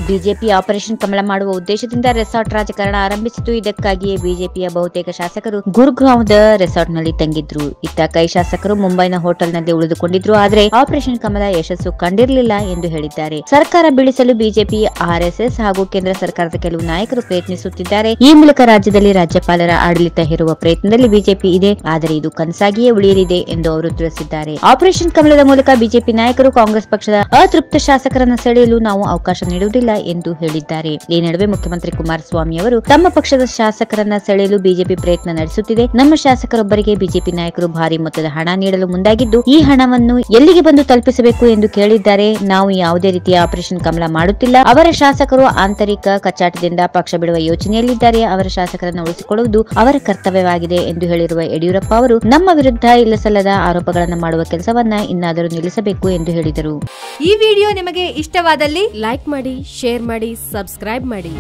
BJP operation ಕಮಲ ಮಾಡುವ ಉದ್ದೇಶದಿಂದ resort ರಾಜಕಾರಣ ಆರಂಭಿಸಿತು. ಇದಕ್ಕಾಗಿಯೇ ಬಿಜೆಪಿಯ ಬಹುತೇಕ ಶಾಸಕರು ಗುರುಗ್ರಾಮದ ರೆಸಾರ್ಟ್ನಲ್ಲಿ ತಂಗಿದ್ರು. ಇತ್ತ ಕೈ ಶಾಸಕರು ಮುಂಬೈನ ಹೋಟೆಲ್ನಲ್ಲಿ ಉಳಿದುಕೊಂಡಿದ್ರು. ಆದರೆ ಆಪರೇಷನ್ ಕಮಲ ಯಶಸ್ಸು ಕಂಡಿರಲಿಲ್ಲ ಎಂದು ಹೇಳಿದ್ದಾರೆ. ಸರ್ಕಾರ ಬೀಳಿಸಲು ಬಿಜೆಪಿ, ಆರ್ಎಸ್ಎಸ್ ಹಾಗೂ ಕೇಂದ್ರ ಸರ್ಕಾರದ ಕೆಲವು ನಾಯಕರು ಪ್ರಯತ್ನಿಸುತ್ತಿದ್ದಾರೆ. ಈ ಮೂಲಕ ರಾಜ್ಯದಲ್ಲಿ ರಾಜ್ಯಪಾಲರ ಆಡಳಿತ ಹೇರುವ ಪ್ರಯತ್ನದಲ್ಲಿ ಬಿಜೆಪಿ ಇದೆ. ಆದರೆ ಇದು ಕನಸಾಗಿಯೇ ಉಳಿಯಲಿದೆ ಎಂದು ಅವರು ತಿಳಿಸಿದ್ದಾರೆ. ಆಪರೇಷನ್ ಕಮಲದ ಮೂಲಕ ಬಿಜೆಪಿ ನಾಯಕರು ಕಾಂಗ್ರೆಸ್ ಪಕ್ಷದ ಅತೃಪ್ತ ಶಾಸಕರನ್ನು ಸೆಳೆಯಲು ನಾವು ಅವಕಾಶ ನೀಡುವುದಿಲ್ಲ ಎಂದು ಹೇಳಿದ್ದಾರೆ. ಈ ನಡುವೆ ಮುಖ್ಯಮಂತ್ರಿ ಕುಮಾರಸ್ವಾಮಿ ಅವರು ತಮ್ಮ ಪಕ್ಷದ ಶಾಸಕರನ್ನ ಸೆಳೆಯಲು ಬಿಜೆಪಿ ಪ್ರಯತ್ನ ನಡೆಸುತ್ತಿದೆ. ನಮ್ಮ ಶಾಸಕರೊಬ್ಬರಿಗೆ ಬಿಜೆಪಿ ನಾಯಕರು ಭಾರಿ ಮೊತ್ತದ ಹಣ ನೀಡಲು ಮುಂದಾಗಿದ್ದು, ಈ ಹಣವನ್ನು ಎಲ್ಲಿಗೆ ಬಂದು ತಲುಪಿಸಬೇಕು ಎಂದು ಕೇಳಿದ್ದಾರೆ. ನಾವು ಯಾವುದೇ ರೀತಿಯ ಆಪರೇಷನ್ ಕಮಲ ಮಾಡುತ್ತಿಲ್ಲ. ಅವರ ಶಾಸಕರು ಆಂತರಿಕ ಕಚ್ಚಾಟದಿಂದ ಪಕ್ಷ ಬಿಡುವ ಯೋಚನೆಯಲ್ಲಿದ್ದಾರೆ. ಅವರ ಶಾಸಕರನ್ನು ಉಳಿಸಿಕೊಳ್ಳುವುದು ಅವರ ಕರ್ತವ್ಯವಾಗಿದೆ ಎಂದು ಹೇಳಿರುವ ಯಡಿಯೂರಪ್ಪ ಅವರು ನಮ್ಮ ವಿರುದ್ಧ ಇಲ್ಲಸಲ್ಲದ ಆರೋಪಗಳನ್ನು ಮಾಡುವ ಕೆಲಸವನ್ನ ಇನ್ನಾದರೂ ನಿಲ್ಲಿಸಬೇಕು ಎಂದು ಹೇಳಿದರು. ಈ ವಿಡಿಯೋ ನಿಮಗೆ ಇಷ್ಟವಾದಲ್ಲಿ ಲೈಕ್ ಮಾಡಿ, ಶೇರ್ ಮಾಡಿ, ಸಬ್ಸ್ಕ್ರೈಬ್ ಮಾಡಿ.